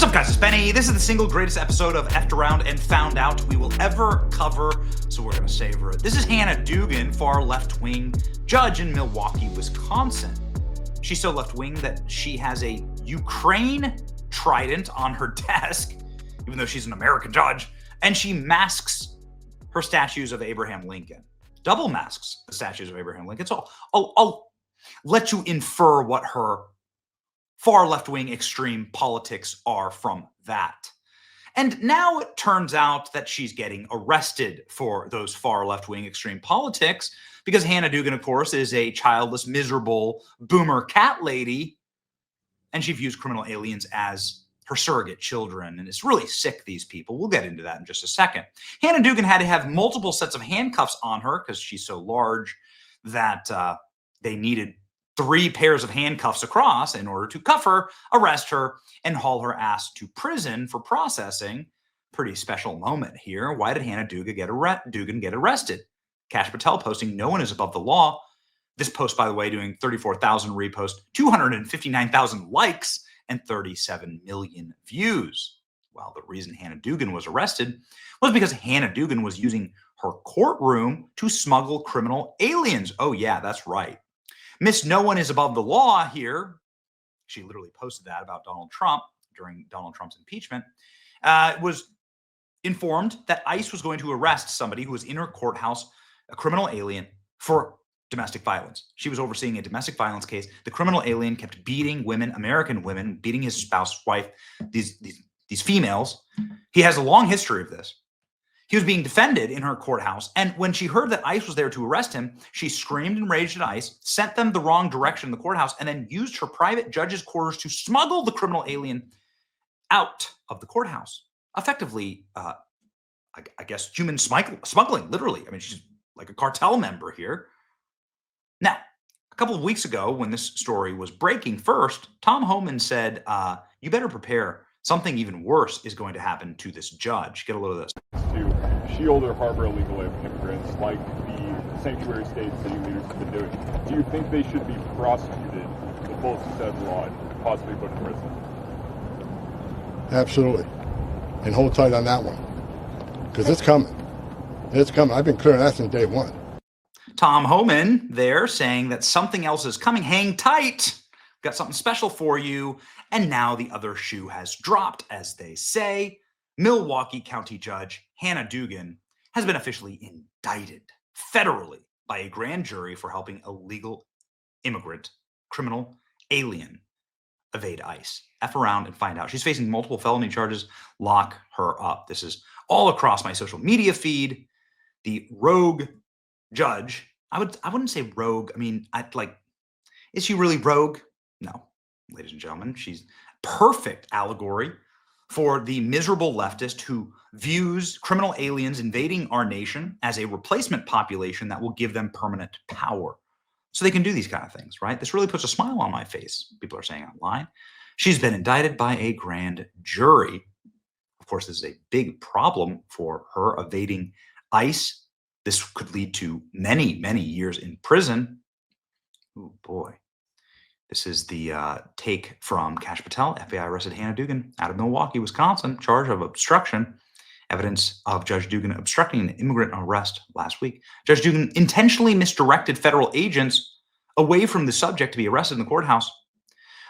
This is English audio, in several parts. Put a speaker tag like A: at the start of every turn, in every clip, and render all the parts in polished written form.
A: What's up, guys? It's Benny. This is the single greatest episode of Effed Around and Found Out we will ever cover, so we're going to savor it. This is Hannah Dugan, far left-wing judge in Milwaukee, Wisconsin. She's so left-wing that she has a Ukraine trident on her desk, even though she's an American judge, and she masks her statues of Abraham Lincoln. Double masks the statues of Abraham Lincoln. So I'll let you infer what her far left-wing extreme politics are from that. And now it turns out that she's getting arrested for those far left-wing extreme politics because Hannah Dugan, of course, is a childless, miserable boomer cat lady, and she views criminal aliens as her surrogate children. And it's really sick, these people. We'll get into that in just a second. Hannah Dugan had to have multiple sets of handcuffs on her because she's so large that they needed 3 pairs of handcuffs across in order to cuff her, arrest her, and haul her ass to prison for processing. Pretty special moment here. Why did Hannah Dugan get arrested? Kash Patel posting, "No one is above the law." This post, by the way, doing 34,000 reposts, 259,000 likes, and 37 million views. Well, the reason Hannah Dugan was arrested was because Hannah Dugan was using her courtroom to smuggle criminal aliens. Oh, yeah, that's right. Miss No One is Above the Law here. She literally posted that about Donald Trump during Donald Trump's impeachment. Was informed that ICE was going to arrest somebody who was in her courthouse, a criminal alien, for domestic violence. She was overseeing a domestic violence case. The criminal alien kept beating women, American women, beating his spouse, wife, these females. He has a long history of this. He was being defended in her courthouse, and when she heard that ICE was there to arrest him, she screamed and raged at ICE, sent them the wrong direction in the courthouse, and then used her private judge's quarters to smuggle the criminal alien out of the courthouse. Effectively, I guess, human smuggling, literally. I mean, she's like a cartel member here. Now, a couple of weeks ago, when this story was breaking first, Tom Homan said, you better prepare. Something even worse is going to happen to this judge. Get a load of this.
B: To shield or harbor illegal immigrants like the sanctuary states that you leaders have been doing. Do you think they should be prosecuted with full extent of law and possibly put in prison?
C: Absolutely. And hold tight on that one. Because it's coming. It's coming. I've been clearing that since day one.
A: Tom Homan there saying that something else is coming. Hang tight. Got something special for you. And now the other shoe has dropped, as they say. Milwaukee County Judge Hannah Dugan has been officially indicted federally by a grand jury for helping illegal immigrant, criminal alien evade ICE. F around and find out. She's facing multiple felony charges. Lock her up. This is all across my social media feed. The rogue judge. I wouldn't say rogue. I mean, is she really rogue? No, ladies and gentlemen, she's perfect allegory for the miserable leftist who views criminal aliens invading our nation as a replacement population that will give them permanent power. So they can do these kind of things, right? This really puts a smile on my face, people are saying online. She's been indicted by a grand jury. Of course, this is a big problem for her evading ICE. This could lead to many, many years in prison. Oh, boy. This is the take from Kash Patel. FBI arrested Hannah Dugan out of Milwaukee, Wisconsin, charge of obstruction. Evidence of Judge Dugan obstructing an immigrant arrest last week. Judge Dugan intentionally misdirected federal agents away from the subject to be arrested in the courthouse,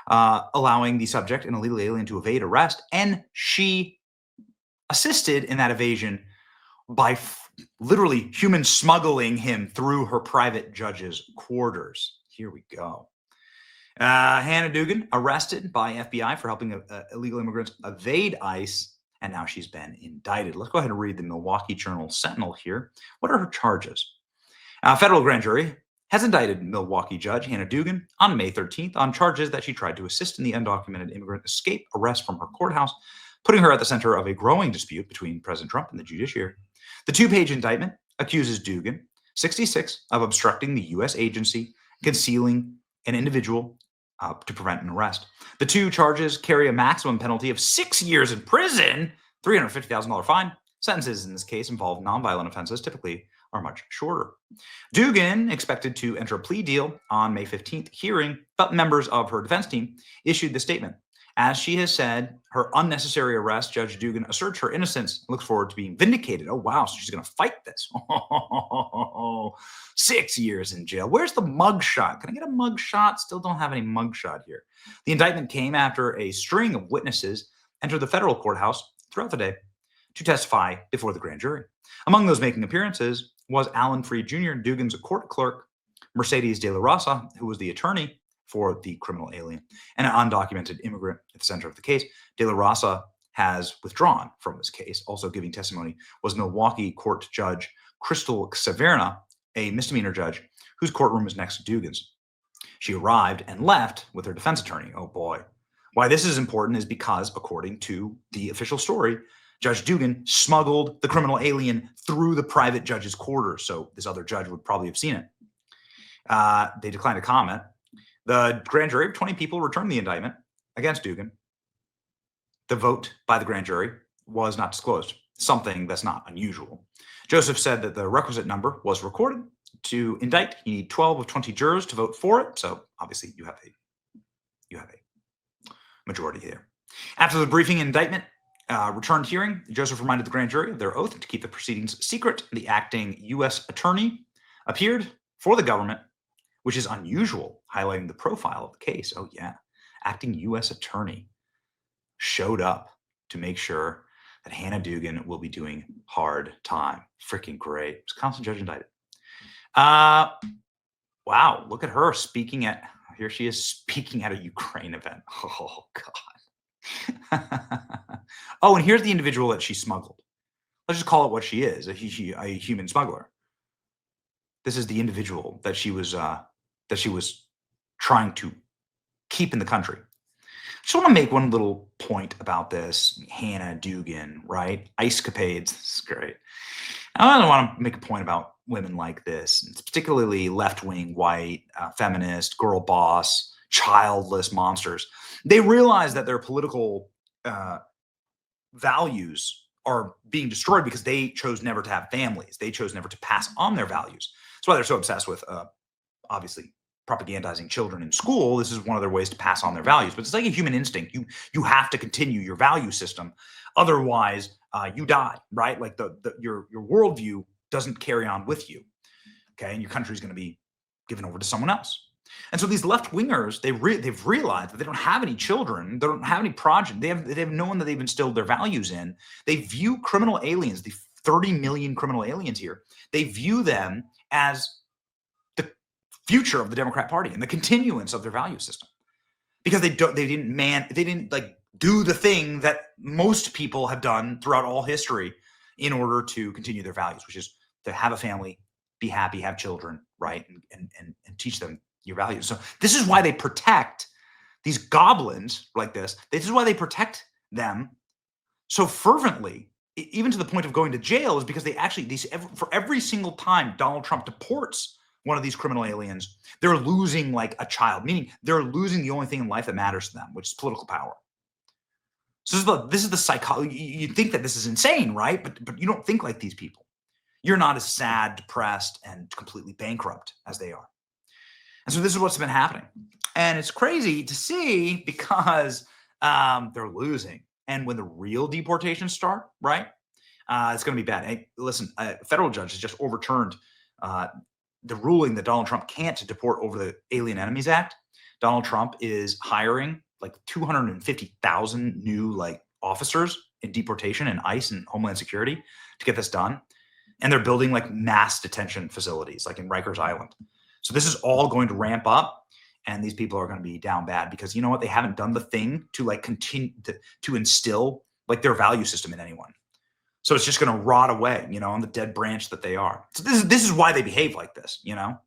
A: allowing the subject, an illegal alien, to evade arrest. And she assisted in that evasion by literally human smuggling him through her private judge's quarters. Here we go. Hannah Dugan arrested by FBI for helping illegal immigrants evade ICE, and now she's been indicted. Let's go ahead and read the Milwaukee Journal Sentinel here. What are her charges? A federal grand jury has indicted Milwaukee judge Hannah Dugan on May 13th on charges that she tried to assist in the undocumented immigrant escape arrest from her courthouse, putting her at the center of a growing dispute between President Trump and the judiciary. The 2-page indictment accuses Dugan, 66, of obstructing the U.S. agency, concealing an individual to prevent an arrest. The 2 charges carry a maximum penalty of 6 years in prison, $350,000 fine. Sentences in this case involve nonviolent offenses, typically are much shorter. Dugan expected to enter a plea deal on May 15th hearing, but members of her defense team issued the statement. As she has said, her unnecessary arrest, Judge Dugan asserts her innocence and looks forward to being vindicated. Oh, wow. So she's going to fight this. 6 years in jail. Where's the mugshot? Can I get a mugshot? Still don't have any mugshot here. The indictment came after a string of witnesses entered the federal courthouse throughout the day to testify before the grand jury. Among those making appearances was Alan Freed Jr., Dugan's court clerk, Mercedes de la Rosa, who was the attorney for the criminal alien, and an undocumented immigrant at the center of the case. De la Rosa has withdrawn from this case. Also giving testimony was Milwaukee court judge Crystal Severna, a misdemeanor judge whose courtroom is next to Dugan's. She arrived and left with her defense attorney. Oh boy. Why this is important is because, according to the official story, Judge Dugan smuggled the criminal alien through the private judge's quarters. So this other judge would probably have seen it. They declined to comment. The grand jury of 20 people returned the indictment against Dugan. The vote by the grand jury was not disclosed, something that's not unusual. Joseph said that the requisite number was recorded. To indict, you need 12 of 20 jurors to vote for it. So obviously you have a majority here. After the briefing and indictment returned hearing, Joseph reminded the grand jury of their oath to keep the proceedings secret. The acting U.S. attorney appeared for the government, which is unusual, highlighting the profile of the case. Oh, yeah. Acting U.S. attorney showed up to make sure that Hannah Dugan will be doing hard time. Freaking great. Wisconsin judge indicted. Wow. Look at her speaking at, here she is speaking at a Ukraine event. Oh, God. Oh, and here's the individual that she smuggled. Let's just call it what she is, a human smuggler. This is the individual that she was trying to keep in the country. I just want to make one little point about this. Hannah Dugan, right? Ice capades. This is great. I don't want to make a point about women like this. It's particularly left-wing, white, feminist, girl boss, childless monsters. They realize that their political values are being destroyed because they chose never to have families. They chose never to pass on their values. That's why they're so obsessed with, obviously, propagandizing children in school. This is one of their ways to pass on their values. But it's like a human instinct. You have to continue your value system. Otherwise, you die, right? Like your worldview doesn't carry on with you, okay? And your country is going to be given over to someone else. And so these left-wingers, they've realized that they don't have any children, they don't have any progeny, they have no one that they've instilled their values in. They view criminal aliens, the 30 million criminal aliens here, they view them as the future of the Democrat Party and the continuance of their value system, because they didn't like do the thing that most people have done throughout all history in order to continue their values, which is to have a family, be happy, have children, right, and teach them your values. So this is why they protect these goblins like this. This is why they protect them so fervently, even to the point of going to jail, is because they actually, for every single time Donald Trump deports one of these criminal aliens, they're losing like a child, meaning they're losing the only thing in life that matters to them, which is political power. So this is the psychology. You think that this is insane, right? But you don't think like these people. You're not as sad, depressed, and completely bankrupt as they are. And so this is what's been happening. And it's crazy to see because they're losing. And when the real deportations start, right, it's going to be bad. Hey, listen, a federal judge has just overturned the ruling that Donald Trump can't deport over the Alien Enemies Act. Donald Trump is hiring like 250,000 new like officers in deportation and ICE and Homeland Security to get this done. And they're building like mass detention facilities like in Rikers Island. So this is all going to ramp up, and these people are going to be down bad because you know what? They haven't done the thing to like continue to instill like their value system in anyone. So it's just going to rot away, you know, on the dead branch that they are. So this is why they behave like this, you know?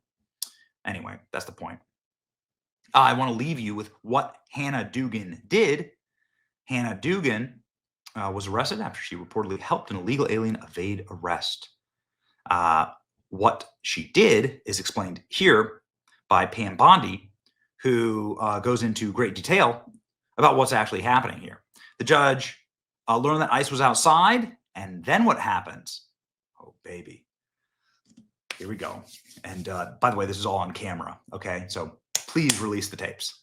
A: Anyway, that's the point. I want to leave you with what Hannah Dugan did. Hannah Dugan was arrested after she reportedly helped an illegal alien evade arrest. What she did is explained here by Pam Bondi, who goes into great detail about what's actually happening here. The judge learned that ICE was outside, and then what happens? Oh, baby. Here we go. And by the way, this is all on camera, okay? So please release the tapes.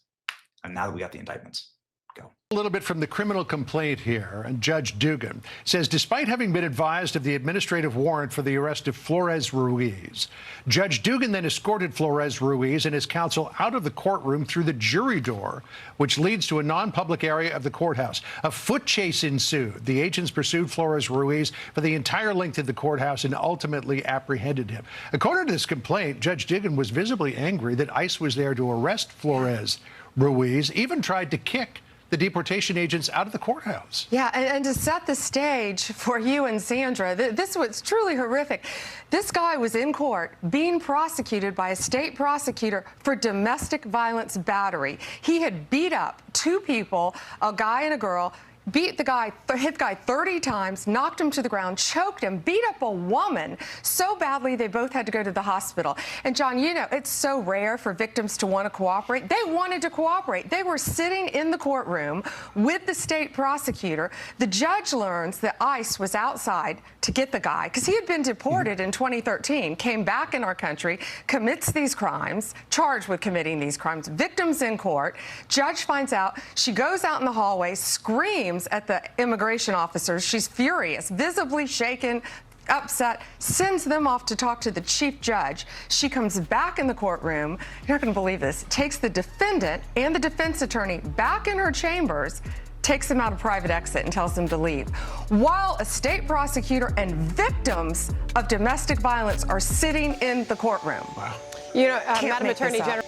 A: And now that we got the indictments. Go.
D: A little bit from the criminal complaint here, and Judge Dugan says despite having been advised of the administrative warrant for the arrest of Flores Ruiz, Judge Dugan then escorted Flores Ruiz and his counsel out of the courtroom through the jury door, which leads to a non-public area of the courthouse. A foot chase ensued. The agents pursued Flores Ruiz for the entire length of the courthouse and ultimately apprehended him. According to this complaint, Judge Dugan was visibly angry that ICE was there to arrest Flores Ruiz, even tried to kick the deportation agents out of the courthouse.
E: Yeah, and to set the stage for you and Sandra, this was truly horrific. This guy was in court being prosecuted by a state prosecutor for domestic violence battery. He had beat up two people, a guy and a girl, beat the guy, hit the guy 30 times, knocked him to the ground, choked him, beat up a woman so badly they both had to go to the hospital. And John, you know, it's so rare for victims to want to cooperate. They wanted to cooperate. They were sitting in the courtroom with the state prosecutor. The judge learns that ICE was outside to get the guy because he had been deported in 2013, came back in our country, commits these crimes, charged with committing these crimes, victims in court. Judge finds out. She goes out in the hallway, screams at the immigration officers. She's furious, visibly shaken, upset, sends them off to talk to the chief judge. She comes back in the courtroom. You're not going to believe this. Takes the defendant and the defense attorney back in her chambers, takes them out a private exit and tells them to leave, while a state prosecutor and victims of domestic violence are sitting in the courtroom.
F: Wow. You know,
E: Madam
F: Attorney General.